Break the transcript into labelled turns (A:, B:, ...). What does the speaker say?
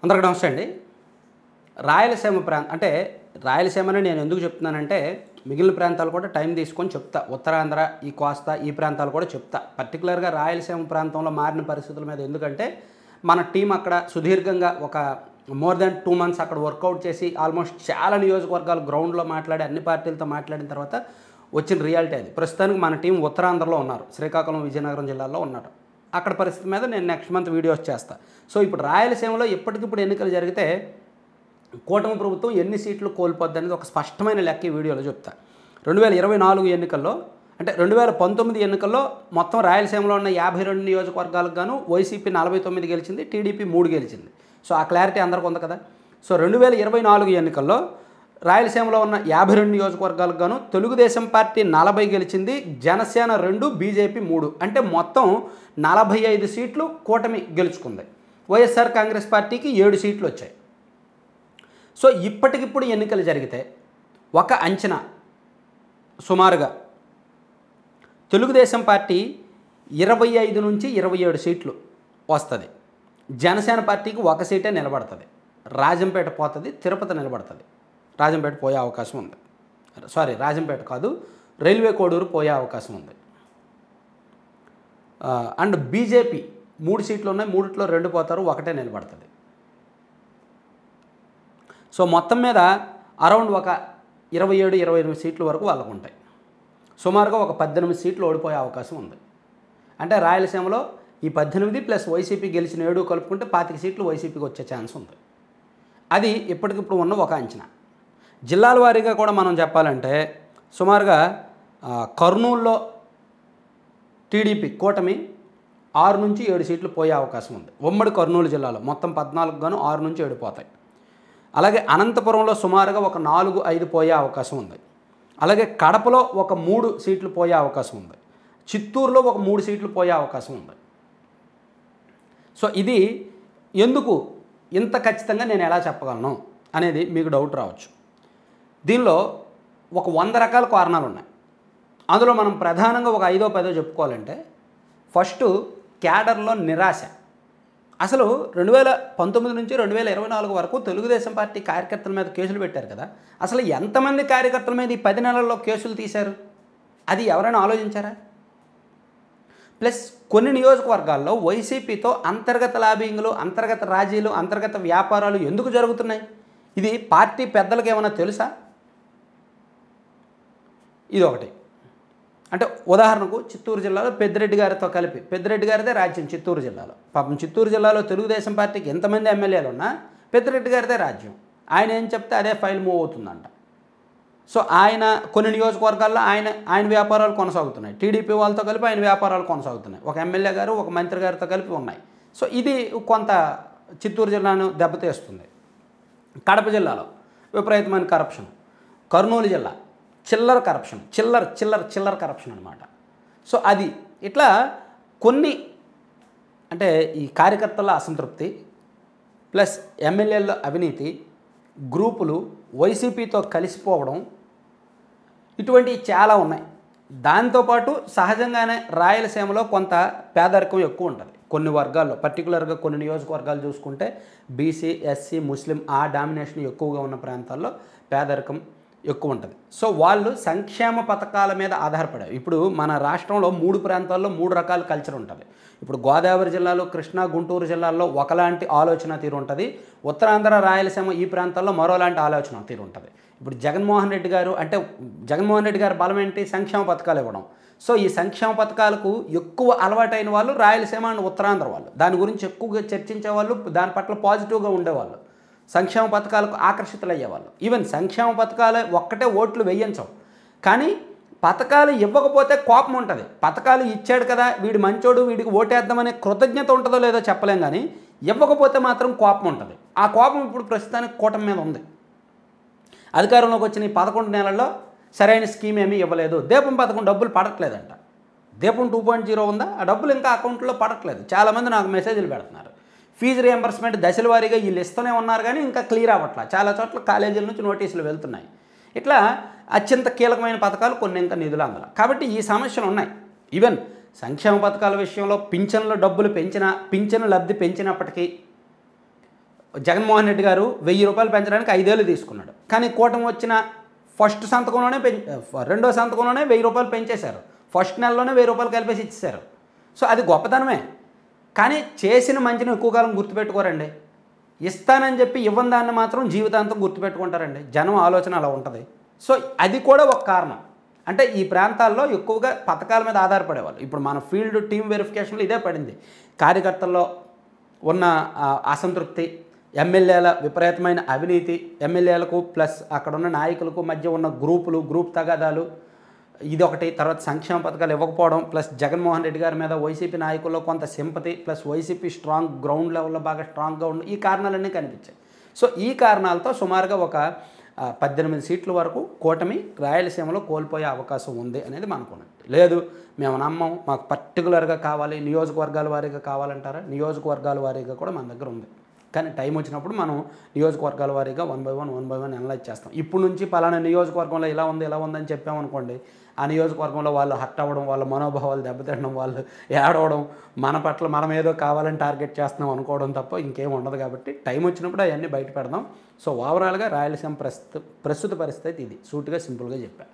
A: అందరికీ నమస్తే అండి. రాయలసీమ అంటే రాయలసీమని నేను ఎందుకు చెప్తున్నానంటే మిగిలిన ప్రాంతాలు కూడా టైం తీసుకొని చెప్తా. ఉత్తరాంధ్ర, ఈ కోస్తా ఈ ప్రాంతాలు కూడా చెప్తా. పర్టికులర్గా రాయలసీమ ప్రాంతంలో మారిన పరిస్థితుల మీద ఎందుకంటే మన టీం అక్కడ సుదీర్ఘంగా ఒక మోర్ దెన్ 2 months అక్కడ వర్కౌట్ చేసి ఆల్మోస్ట్ చాలా నియోజకవర్గాలు గ్రౌండ్లో మాట్లాడి అన్ని పార్టీలతో మాట్లాడిన తర్వాత వచ్చిన రియాలిటీ అది. ప్రస్తుతానికి మన టీం ఉత్తరాంధ్రలో ఉన్నారు, శ్రీకాకుళం, విజయనగరం జిల్లాల్లో ఉన్నారు. అక్కడ పరిస్థితి మీద నేను నెక్స్ట్ మంత్ వీడియోస్ చేస్తా. సో ఇప్పుడు రాయలసీమలో ఎప్పటికిప్పుడు ఎన్నికలు జరిగితే కూటమి ప్రభుత్వం ఎన్ని సీట్లు కోల్పోద్ది అనేది ఒక స్పష్టమైన లెక్క ఈ వీడియోలో చెప్తా. 2024 ఎన్నికల్లో అంటే 2019 ఎన్నికల్లో మొత్తం రాయలసీమలో ఉన్న 52 నియోజకవర్గాలకు గాను వైసీపీ 49 గెలిచింది, టీడీపీ 3 గెలిచింది. సో ఆ క్లారిటీ అందరికీ ఉంది కదా. సో 2024 ఎన్నికల్లో రాయలసీమలో ఉన్న 52 నియోజకవర్గాలకు గాను తెలుగుదేశం పార్టీ 40 గెలిచింది, జనసేన 2, బీజేపీ 3, అంటే మొత్తం 45 సీట్లు కూటమి గెలుచుకుంది. వైఎస్ఆర్ కాంగ్రెస్ పార్టీకి 7 సీట్లు వచ్చాయి. సో ఇప్పటికిప్పుడు ఎన్నికలు జరిగితే ఒక అంచనా సుమారుగా తెలుగుదేశం పార్టీ 25 నుంచి 27 సీట్లు వస్తుంది, జనసేన పార్టీకి 1 సీటే నిలబడుతుంది, రాజంపేట పోతుంది, తిరుపతి నిలబడుతుంది. రాజంపేట పోయే అవకాశం ఉంది. రాజంపేట కాదు, రైల్వే కోడూరు పోయే అవకాశం ఉంది. అండ్ బీజేపీ 3 సీట్లు ఉన్నాయి, 3లో 2 పోతారు, 1 నిలబడుతుంది. సో మొత్తం మీద అరౌండ్ ఒక 27-28 సీట్ల వరకు వాళ్ళకు ఉంటాయి. సుమారుగా ఒక 18 సీట్లు ఓడిపోయే అవకాశం ఉంది. అంటే రాయలసీమలో ఈ 18 ప్లస్ వైసీపీ గెలిచిన 7 కలుపుకుంటే 25 సీట్లు వైసీపీకి వచ్చే ఛాన్స్ ఉంది. అది ఇప్పటికిప్పుడు ఉన్న ఒక అంచనా. జిల్లాల వారీగా కూడా మనం చెప్పాలంటే సుమారుగా కర్నూలులో టీడీపీ కూటమి 6 నుంచి 7 సీట్లు పోయే అవకాశం ఉంది. ఉమ్మడి కర్నూలు జిల్లాలో మొత్తం 14 గాను 6 నుంచి 7 పోతాయి. అలాగే అనంతపురంలో సుమారుగా ఒక 4-5 పోయే అవకాశం ఉంది. అలాగే కడపలో ఒక 3 సీట్లు పోయే అవకాశం ఉంది. చిత్తూరులో ఒక 3 సీట్లు పోయే అవకాశం ఉంది. సో ఇది ఎందుకు ఇంత ఖచ్చితంగా నేను ఎలా చెప్పగలను అనేది మీకు డౌట్ రావచ్చు. దీనిలో ఒక 100 రకాల కారణాలు ఉన్నాయి. అందులో మనం ప్రధానంగా ఒక 5-10 చెప్పుకోవాలంటే ఫస్ట్ క్యాడర్లో నిరాశ. అసలు 2019 నుంచి 2024 వరకు తెలుగుదేశం పార్టీ కార్యకర్తల మీద కేసులు పెట్టారు కదా. అసలు ఎంతమంది కార్యకర్తల మీద ఈ 10 నెలల్లో కేసులు తీశారు అది ఎవరైనా ఆలోచించారా? ప్లస్ కొన్ని నియోజకవర్గాల్లో వైసీపీతో అంతర్గత లాబింగ్లు, అంతర్గత రాజీలు, అంతర్గత వ్యాపారాలు ఎందుకు జరుగుతున్నాయి? ఇది పార్టీ పెద్దలకు ఏమైనా తెలుసా? ఇది ఒకటి. అంటే ఉదాహరణకు చిత్తూరు జిల్లాలో పెద్దిరెడ్డి గారితో కలిపి, పెద్దిరెడ్డి గారిదే రాజ్యం చిత్తూరు జిల్లాలో. పాపం చిత్తూరు జిల్లాలో తెలుగుదేశం పార్టీకి ఎంతమంది ఎమ్మెల్యేలు ఉన్నా పెద్దిరెడ్డి గారిదే రాజ్యం. ఆయన ఏం చెప్తే అదే ఫైల్ మూవ్ అవుతుందంట. సో ఆయన కొన్ని నియోజకవర్గాల్లో ఆయన వ్యాపారాలు కొనసాగుతున్నాయి, టీడీపీ వాళ్ళతో కలిపి ఆయన వ్యాపారాలు కొనసాగుతున్నాయి, ఒక ఎమ్మెల్యే గారు ఒక మంత్రి గారితో కలిపి ఉన్నాయి. సో ఇది కొంత చిత్తూరు జిల్లాను దెబ్బతీస్తుంది. కడప జిల్లాలో విపరీతమైన కరప్షన్, కర్నూలు జిల్లా చిల్లర కరప్షన్, చిల్లర కరప్షన్ అనమాట. సో అది ఇట్లా కొన్ని అంటే ఈ కార్యకర్తల అసంతృప్తి ప్లస్ ఎమ్మెల్యేల అవినీతి, గ్రూపులు వైసీపీతో కలిసిపోవడం, ఇటువంటివి చాలా ఉన్నాయి. దాంతోపాటు సహజంగానే రాయలసీమలో కొంత పేదరికం ఎక్కువ ఉంటుంది కొన్ని వర్గాల్లో. పర్టికులర్గా కొన్ని నియోజకవర్గాలు చూసుకుంటే బీసీ, ఎస్సీ, ముస్లిం ఆ డామినేషన్ ఎక్కువగా ఉన్న ప్రాంతాల్లో పేదరికం ఎక్కువ ఉంటుంది. సో వాళ్ళు సంక్షేమ పథకాల మీద ఆధారపడారు. ఇప్పుడు మన రాష్ట్రంలో 3 ప్రాంతాల్లో 3 రకాల కల్చర్ ఉంటుంది. ఇప్పుడు గోదావరి జిల్లాలో, కృష్ణా, గుంటూరు జిల్లాల్లో ఒకలాంటి ఆలోచన తీరు ఉంటుంది, ఉత్తరాంధ్ర, రాయలసీమ ఈ ప్రాంతాల్లో మరోలాంటి ఆలోచన తీరు ఉంటుంది. ఇప్పుడు జగన్మోహన్ రెడ్డి గారు బలం ఏంటి? సంక్షేమ పథకాలు ఇవ్వడం. సో ఈ సంక్షేమ పథకాలకు ఎక్కువ అలవాటైన వాళ్ళు రాయలసీమ అండ్ ఉత్తరాంధ్ర వాళ్ళు. దాని గురించి ఎక్కువగా చర్చించే వాళ్ళు, దాని పట్ల పాజిటివ్గా ఉండేవాళ్ళు, సంక్షేమ పథకాలకు ఆకర్షితులయ్యేవాళ్ళు. ఈవెన్ సంక్షేమ పథకాలు ఒక్కటే ఓట్లు వేయించవు, కానీ పథకాలు ఇవ్వకపోతే కోపం ఉంటుంది. పథకాలు ఇచ్చాడు కదా వీడి మంచోడు, వీడికి ఓటేద్దామనే కృతజ్ఞత ఉంటుందో లేదో చెప్పలేం, కానీ ఇవ్వకపోతే మాత్రం కోపం ఉంటుంది. ఆ కోపం ఇప్పుడు ప్రస్తుతానికి కూటమి మీద ఉంది. అధికారంలోకి వచ్చిన ఈ 11 నెలల్లో సరైన స్కీమ్ ఏమీ ఇవ్వలేదు. దీపం పథకం డబ్బులు పడట్లేదంట. దీపం 2.0 ఉందా, ఆ డబ్బులు ఇంకా అకౌంట్లో పడట్లేదు. చాలామంది నాకు మెసేజ్లు పెడుతున్నారు. ఫీజు రియంబర్స్మెంట్ దశల వారీగా వీళ్ళు ఇస్తూనే ఉన్నారు, కానీ ఇంకా క్లియర్ అవ్వట్లా. చాలా చోట్ల కాలేజీల నుంచి నోటీసులు వెళ్తున్నాయి. ఇట్లా అత్యంత కీలకమైన పథకాలు కొన్ని ఇంకా నిధులు అందల. కాబట్టి ఈ సమస్యలు ఉన్నాయి. ఈవెన్ సంక్షేమ పథకాల విషయంలో పింఛన్ల డబ్బులు పెంచిన, పింఛను లబ్ధి పెంచినప్పటికీ జగన్మోహన్ రెడ్డి గారు 1000 రూపాయలు పెంచడానికి 5 ఏళ్ళు తీసుకున్నాడు. కానీ కూటమి వచ్చిన ఫస్ట్ సంతకంలోనే రెండో సంతకంలోనే 1000 రూపాయలు పెంచేశారు. ఫస్ట్ నెలలోనే 1000 రూపాయలు కలిపేసి ఇచ్చేశారు. సో అది గొప్పతనమే. కానీ చేసిన మంచిని ఎక్కువ కాలం గుర్తుపెట్టుకోరండి. ఇస్తానని చెప్పి ఇవ్వని దాన్ని మాత్రం జీవితాంతం గుర్తుపెట్టుకుంటారండి. జనం ఆలోచన అలా ఉంటుంది. సో అది కూడా ఒక కారణం. అంటే ఈ ప్రాంతాల్లో ఎక్కువగా పథకాల మీద ఆధారపడేవాళ్ళు. ఇప్పుడు మన ఫీల్డ్ టీమ్ వెరిఫికేషన్లో ఇదే పడింది. కార్యకర్తల్లో ఉన్న అసంతృప్తి, ఎమ్మెల్యేల విపరీతమైన అవినీతి, ఎమ్మెల్యేలకు ప్లస్ అక్కడ ఉన్న నాయకులకు మధ్య ఉన్న గ్రూప్ తగాదాలు, ఇదొకటి. తర్వాత సంక్షేమ పథకాలు ఇవ్వకపోవడం, ప్లస్ జగన్మోహన్ రెడ్డి గారి మీద వైసీపీ నాయకుల్లో కొంత సింపతి, ప్లస్ వైసీపీ గ్రౌండ్ లెవెల్లో బాగా స్ట్రాంగ్గా ఉన్న ఈ కారణాలన్నీ కనిపించాయి. సో ఈ కారణాలతో సుమారుగా ఒక 18 సీట్ల వరకు కూటమి రాయలసీమలో కోల్పోయే అవకాశం ఉంది అనేది మనకున్నది. లేదు మేము నమ్మం, మాకు పర్టికులర్గా కావాలి, నియోజకవర్గాల వారీగా కావాలంటారా? నియోజకవర్గాల వారీగా కూడా మన దగ్గర ఉంది. కానీ టైం వచ్చినప్పుడు మనం నియోజకవర్గాల వారీగా 1 by 1 అనలైజ్ చేస్తాం. ఇప్పుడు నుంచి పలానా నియోజకవర్గంలో ఇలా ఉందని చెప్పామనుకోండి, ఆ నియోజకవర్గంలో వాళ్ళు హర్ట్ అవ్వడం, వాళ్ళ మనోభావాలు దెబ్బతినడం, వాళ్ళు ఏడవడం, మన పట్ల మనం ఏదో కావాలని టార్గెట్ చేస్తున్నాం అనుకోవడం తప్ప ఇంకేం ఉండదు. కాబట్టి టైం వచ్చినప్పుడు అవన్నీ బయట పెడదాం. సో ఓవరాల్గా రాయలసీమ ప్రస్తుత పరిస్థితి ఇది. సూటిగా సింపుల్గా చెప్పా.